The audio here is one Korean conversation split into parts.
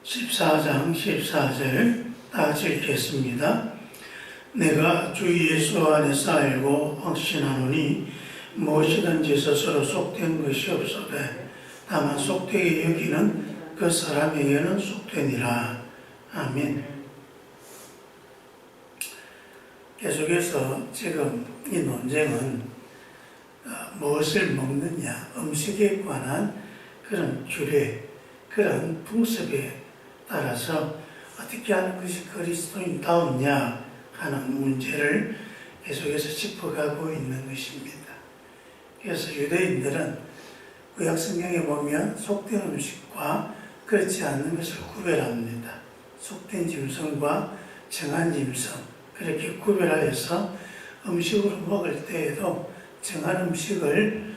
14장 14절 다 같이 읽겠습니다. 내가 주 예수 안에서 알고 확신하노니 무엇이든지 스스로 속된 것이 없어되 다만 속되게 여기는 그 사람에게는 속되니라. 아멘. 계속해서 지금 이 논쟁은 무엇을 먹느냐, 음식에 관한 그런 규례, 그런 풍습에 따라서 어떻게 하는 것이 그리스도인다우냐 하는 문제를 계속해서 짚어가고 있는 것입니다. 그래서 유대인들은 구약성경에 보면 속된 음식과 그렇지 않는 것을 구별합니다. 속된 짐승과 정한 짐승, 그렇게 구별하여서 음식으로 먹을 때에도 정한 음식을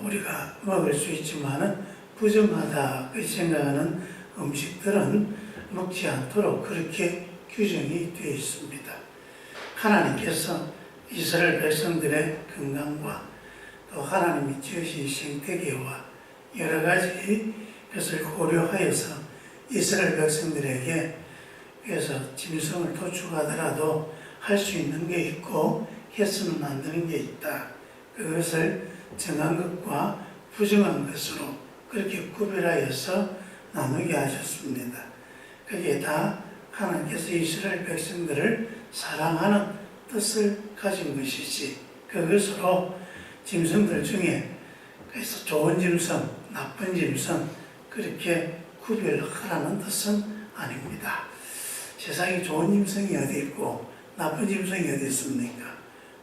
우리가 먹을 수 있지만은 부정하다 그 생각하는 음식들은 먹지 않도록 그렇게 규정이 되어 있습니다. 하나님께서 이스라엘 백성들의 건강과 또 하나님이 지으신 생태계와 여러 가지 것을 고려하여서 이스라엘 백성들에게 그래서 짐승을 도축하더라도 할 수 있는 게 있고 해서는 안 되는 게 있다. 그것을 정한 것과 부정한 것으로 그렇게 구별하여서 나누게 하셨습니다. 그게 다 하나님께서 이스라엘 백성들을 사랑하는 뜻을 가진 것이지 그것으로 짐승들 중에 그래서 좋은 짐승, 나쁜 짐승 그렇게 구별하라는 뜻은 아닙니다. 세상에 좋은 짐승이 어디 있고 나쁜 짐승이 어디 있습니까?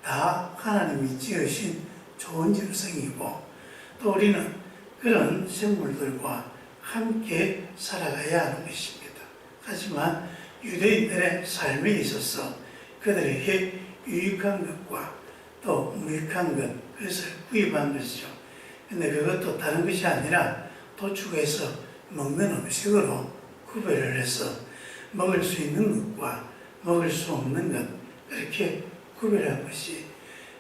다 하나님이 지으신 좋은 짐승이고 또 우리는 그런 생물들과 함께 살아가야 하는 것입니다. 하지만 유대인들의 삶에 있어서 그들에게 유익한 것과 또 무익한 것, 그것을 구입한 것이죠. 근데 그것도 다른 것이 아니라 도축해서 먹는 음식으로 구별을 해서 먹을 수 있는 것과 먹을 수 없는 것, 그렇게 구별한 것이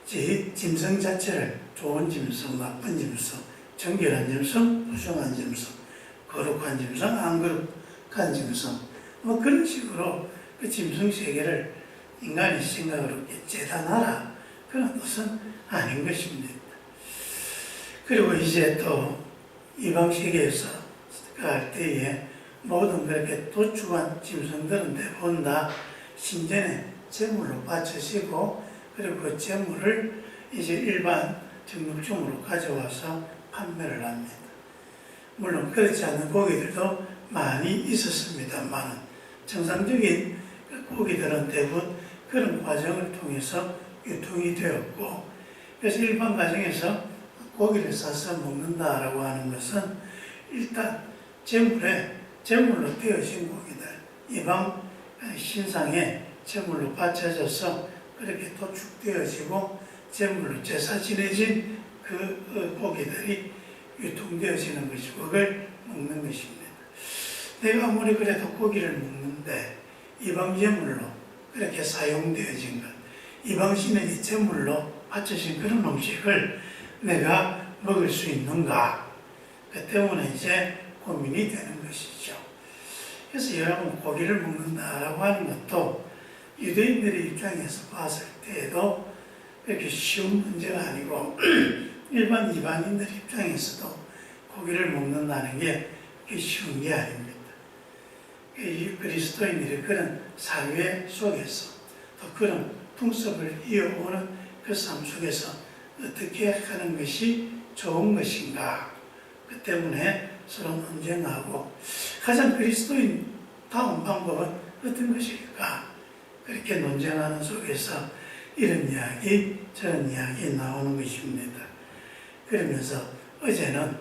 짐승 자체를 좋은 짐승, 나쁜 짐승, 정결한 짐승, 부정한 짐승, 거룩한 짐승, 안 거룩한 짐승, 뭐 그런 식으로 그 짐승 세계를 인간의 생각으로 재단하라 그런 뜻은 아닌 것입니다. 그리고 이제 또 이방 세계에서 갈 때에 모든 그렇게 도축한 짐승들은 대부분 다 신전에 제물로 바쳐지고 그리고 그 제물을 이제 일반 정육점으로 가져와서 판매를 합니다. 물론 그렇지 않은 고기들도 많이 있었습니다만 정상적인 고기들은 대부분 그런 과정을 통해서 유통이 되었고 그래서 일반 가정에서 고기를 싸서 먹는다라고 하는 것은 일단 제물로 되어진 고기들 이방 신상에 제물로 바쳐져서 그렇게 도축되어지고 제물로 제사 지내진 그 고기들이 유통되어지는 것이고 그걸 먹는 것입니다. 내가 아무리 그래도 고기를 먹는데 이방 제물로 그렇게 사용되어진 것 이방 신의 제물로 바쳐진 그런 음식을 내가 먹을 수 있는가? 그 때문에 이제 고민이 되는 것이죠. 그래서 여러분 고기를 먹는다라고 하는 것도 유대인들의 입장에서 봤을 때에도 그렇게 쉬운 문제가 아니고 일반 이방인들 입장에서도 고기를 먹는다는 게 그렇게 쉬운 게 아닙니다. 이 그리스도인들의 그런 사회 속에서 또 그런 풍습을 이어오는 그 삶 속에서 어떻게 하는 것이 좋은 것인가 그 때문에 서로 논쟁하고 가장 그리스도인다운 방법은 어떤 것일까 그렇게 논쟁하는 속에서 이런 이야기 저런 이야기 나오는 것입니다. 그러면서 어제는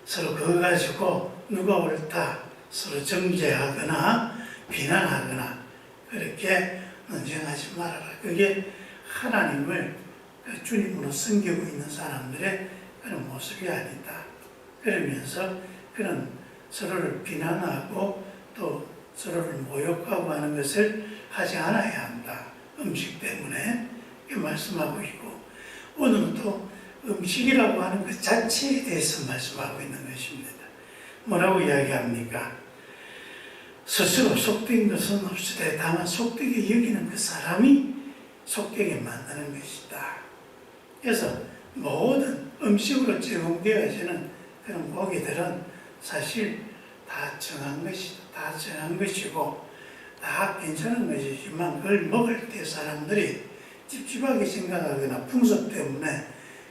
서로 그거 가지고 누가 옳다 서로 정죄하거나 비난하거나 그렇게 논쟁하지 말아라. 그게 하나님을 주님으로 섬기고 있는 사람들의 그런 모습이 아니다. 그러면서 그런 서로를 비난하고 또 서로를 모욕하고 하는 것을 하지 않아야 한다. 음식 때문에 이렇게 말씀하고 있고 오늘은 또 음식이라고 하는 것 자체에 대해서 말씀하고 있는 것입니다. 뭐라고 이야기합니까? 스스로 속된 것은 없으되 다만 속되게 여기는 그 사람이 속되게 만드는 것이다. 그래서 모든 음식으로 제공되어지는 그런 고기들은 사실 다 정한 것이다. 다 정한 것이고 다 괜찮은 것이지만 그걸 먹을 때 사람들이 찝찝하게 생각하거나 풍습 때문에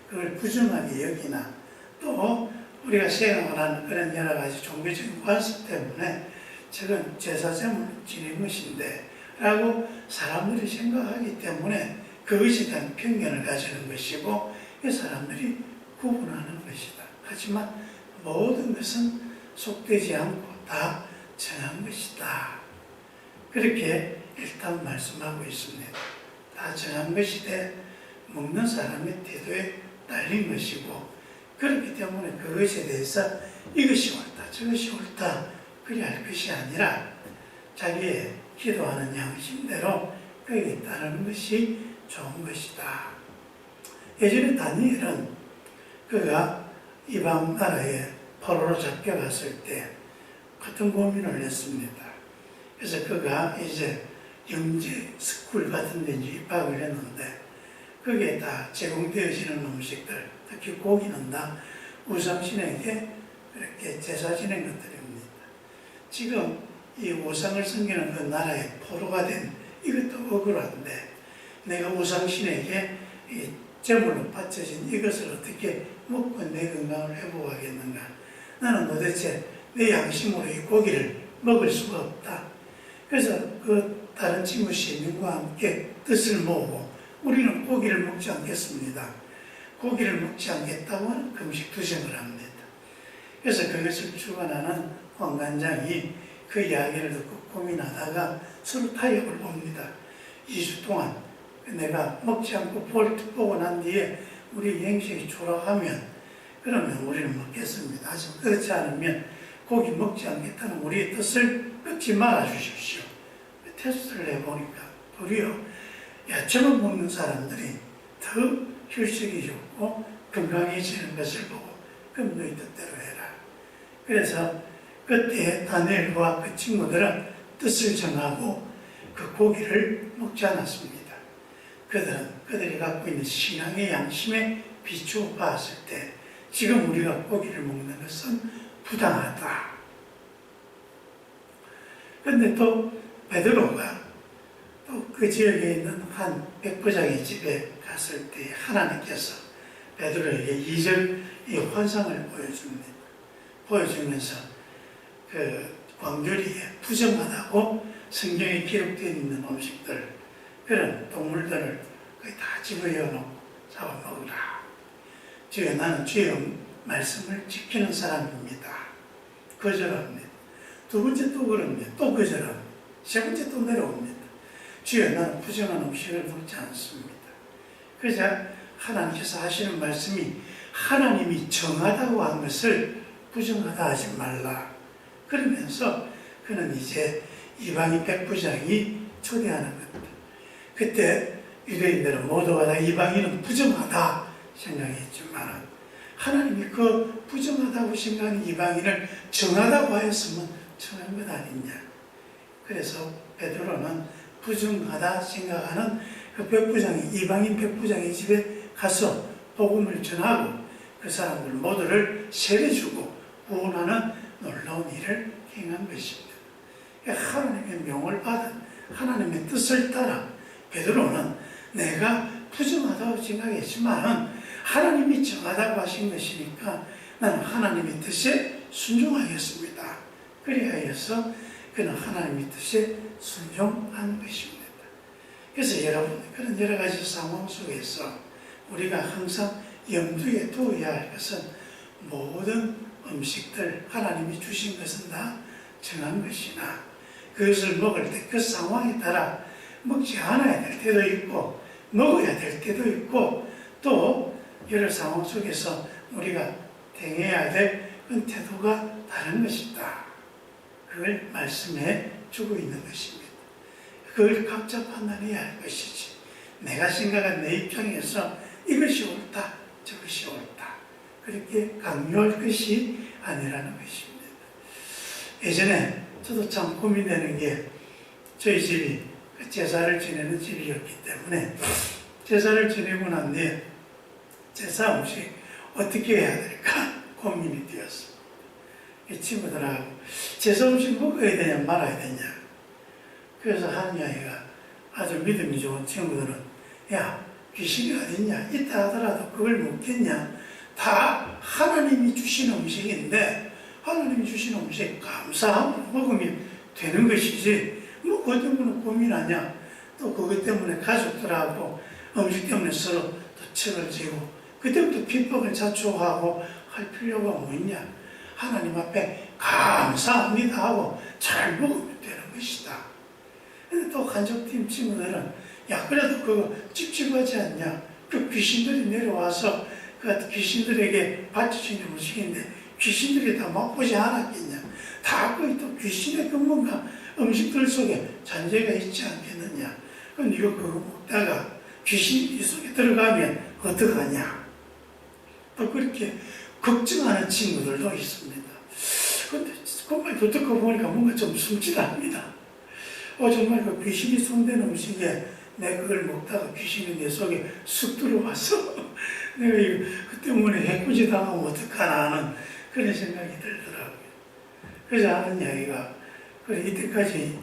그걸 부정하게 여기나 또 우리가 생각하는 그런 여러 가지 종교적인 관습 때문에 저건 제사제물로 지낸 것인데 라고 사람들이 생각하기 때문에 그것에 대한 편견을 가지는 것이고 이 사람들이 구분하는 것이다. 하지만 모든 것은 속되지 않고 다 정한 것이다. 그렇게 일단 말씀하고 있습니다. 다 정한 것이되 먹는 사람의 태도에 딸린 것이고 그렇기 때문에 그것에 대해서 이것이 옳다 저것이 옳다 그리 할 것이 아니라 자기의 기도하는 양심대로 거기에 따르는 것이 좋은 것이다. 예전에 다니엘은 그가 이방 나라에 포로로 잡혀갔을 때 같은 고민을 했습니다. 그래서 그가 이제 영재 스쿨 같은 데 입학을 했는데 거기에 다 제공되어지는 음식들, 특히 고기는 다 우상신에게 이렇게 제사 지낸 것들입니다. 지금 이 우상을 섬기는 그 나라의 포로가 된 이것도 억울한데 내가 우상신에게 이 제물로 바쳐진 이것을 어떻게 먹고 내 건강을 회복하겠는가? 나는 도대체 내 양심으로 이 고기를 먹을 수가 없다. 그래서 그 다른 친구 시민과 함께 뜻을 모으고 우리는 고기를 먹지 않겠습니다. 고기를 먹지 않겠다고 하는 금식 투쟁을 합니다. 그래서 그것을 주관하는 황관장이 그 이야기를 듣고 고민하다가 서로 타협을 봅니다. 2주 동안 내가 먹지 않고 보고 난 뒤에 우리 행식이 초락하면 그러면 우리는 먹겠습니다. 하지만 그렇지 않으면 고기 먹지 않겠다는 우리의 뜻을 끊지 말아 주십시오. 테스트를 해보니까 도리어 야채만 먹는 사람들이 더 휴식이 좋고 건강해지는 것을 보고 그럼 너희 뜻대로 해라. 그래서 그때 다니엘과 그 친구들은 뜻을 정하고 그 고기를 먹지 않았습니다. 그들이 갖고 있는 신앙의 양심에 비추어 봤을 때 지금 우리가 고기를 먹는 것은 부당하다. 그런데 또 베드로가 또 그 지역에 있는 한 백부장의 집에 갔을 때 하나님께서 베드로에게 이적 이 환상을 보여주면서 그 광주리에 부정하다고 성경에 기록되어 있는 음식들 그런 동물들을 거의 다 집어여 놓고 잡아먹으라. 주여 나는 주의 말씀을 지키는 사람입니다. 거절합니다. 두 번째 또 그럽니다. 또 거절합니다. 세 번째 또 내려옵니다. 주여 나는 부정한 음식을 먹지 않습니다. 그러자 하나님께서 하시는 말씀이 하나님이 정하다고 한 것을 부정하다 하지 말라. 그러면서 그는 이제 이방인 백부장이 초대하는 겁니다. 그때 유대인들은 모두가 다 이방인은 부정하다 생각했지만 하나님이 그 부정하다고 생각하는 이방인을 정하다고 하였으면 정한 것 아니냐. 그래서 베드로는 부정하다 생각하는 그 백부장이 이방인 백부장의 집에 가서 복음을 전하고 그 사람들 모두를 세례주고 구원하는 놀라운 일을 행한 것입니다. 하나님의 명을 받은 하나님의 뜻을 따라 베드로는 내가 부정하다고 생각했지만 하나님이 정하다고 하신 것이니까 나는 하나님의 뜻에 순종하겠습니다. 그리하여서 그는 하나님의 뜻에 순종한 것입니다. 그래서 여러분 그런 여러 가지 상황 속에서 우리가 항상 염두에 두어야 할 것은 모든 음식들 하나님이 주신 것은 다 정한 것이나 그것을 먹을 때 그 상황에 따라 먹지 않아야 될 때도 있고 먹어야 될 때도 있고 또 여러 상황 속에서 우리가 행해야 될 그 태도가 다른 것이다. 그걸 말씀해 주고 있는 것입니다. 그걸 각자 판단해야 할 것이지 내가 생각한 내 입장에서 이것이 옳다 저것이 옳다 그렇게 강요할 것이 아니라는 것입니다. 예전에 저도 참 고민되는 게 저희 집이 제사를 지내는 집이었기 때문에 제사를 지내고 난 뒤에 제사 음식 어떻게 해야 될까 고민이 되었습니다. 이 친구들하고 제사 음식 먹어야 되냐 말아야 되냐. 그래서 한 이야기가 아주 믿음이 좋은 친구들은 야 귀신이 어딨냐 있다 하더라도 그걸 먹겠냐. 다 하나님이 주신 음식인데 하나님이 주신 음식 감사하고 먹으면 되는 것이지 뭐 그것 때문에 고민하냐. 또 그것 때문에 가족들하고 음식 때문에 서로 또 책을 지고 그때부터 비법을 자초하고 할 필요가 뭐 있냐. 하나님 앞에 감사합니다 하고 잘 먹으면 되는 것이다. 근데 또 간접팀 친구들은 야 그래도 그거 찝찝하지 않냐. 그 귀신들이 내려와서 그 귀신들에게 바쳐주는 음식인데 귀신들이 다 맛보지 않았겠냐. 다 거의 또 귀신의 그 뭔가 음식들 속에 잔재가 있지 않겠느냐. 그럼 네가 그거 먹다가 귀신이 이 속에 들어가면 어떡하냐. 또 그렇게 걱정하는 친구들도 있습니다. 근데 정말 듣고 보니까 뭔가 좀 숨지답니다. 정말 그 귀신이 손댄 음식에 내가 그걸 먹다가 귀신이 내 속에 쑥 들어와서 내가 이거 그 때문에 해코지 당하면 어떡하나 하는 그런 생각이 들더라고요. 그래서 하는 이야기가 그래 이때까지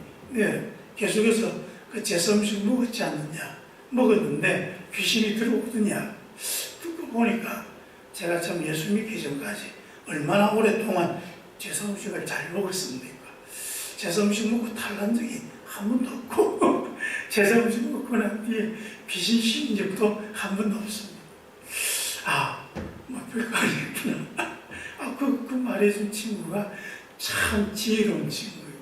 계속해서 그 제사 음식 먹었지 않느냐. 먹었는데 귀신이 들어오더냐. 듣고 보니까 제가 참 예수 믿기 전까지 얼마나 오랫동안 제사 음식을 잘 먹었습니까? 제사 음식 먹고 탈난 적이 한 번도 없고 제사 음식 먹고 난 뒤에 귀신 씌운 적도 한 번도 없습니다. 뭐 별거 아니구나. 그 말해준 친구가 참 지혜로운 친구예요.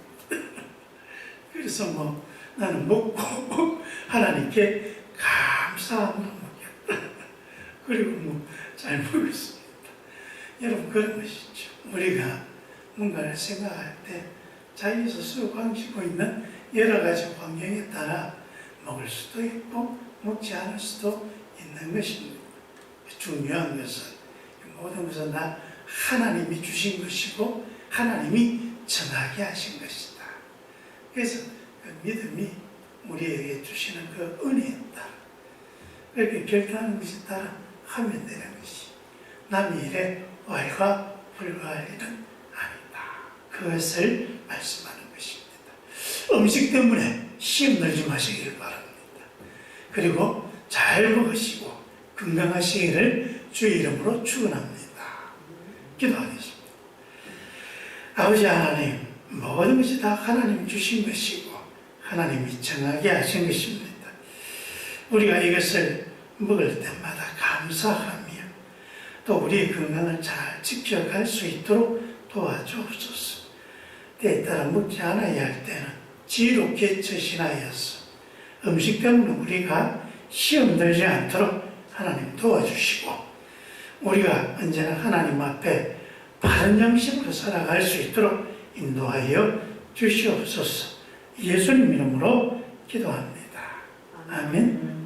그래서 뭐 나는 먹고 하나님께 감사함으로 먹겠다. 그리고 뭐 잘 먹었습니다. 여러분 그런 것이죠. 우리가 뭔가를 생각할 때 자기 스스로 가지고 있는 여러 가지 환경에 따라 먹을 수도 있고 먹지 않을 수도 있는 것입니다. 중요한 것은 모든 것은 다 하나님이 주신 것이고 하나님이 정하게 하신 것이다. 그래서 그 믿음이 우리에게 주시는 그 은혜에 따라 그렇게 결단하는 것에 따라 하면 되는 것이 남의 일에 왈가 불가할 일은 아니다. 그것을 말씀하는 것입니다. 음식 때문에 시험 들지 마시길 바랍니다. 그리고 잘 먹으시고 건강하시기를 주의 이름으로 축원합니다. 기도하겠습니다. 아버지 하나님, 모든 것이 다 하나님이 주신 것이고 하나님이 정하게 하신 것입니다. 우리가 이것을 먹을 때마다 감사하며 또 우리의 건강을 잘 지켜갈 수 있도록 도와주옵소서. 때에 따라 먹지 않아야 할 때는 지혜롭게 처신하여서 음식 때문에 우리가 시험 들지 않도록 하나님 도와주시고 우리가 언제나 하나님 앞에 바른 양심으로 살아갈 수 있도록 인도하여 주시옵소서. 예수님 이름으로 기도합니다. 아멘.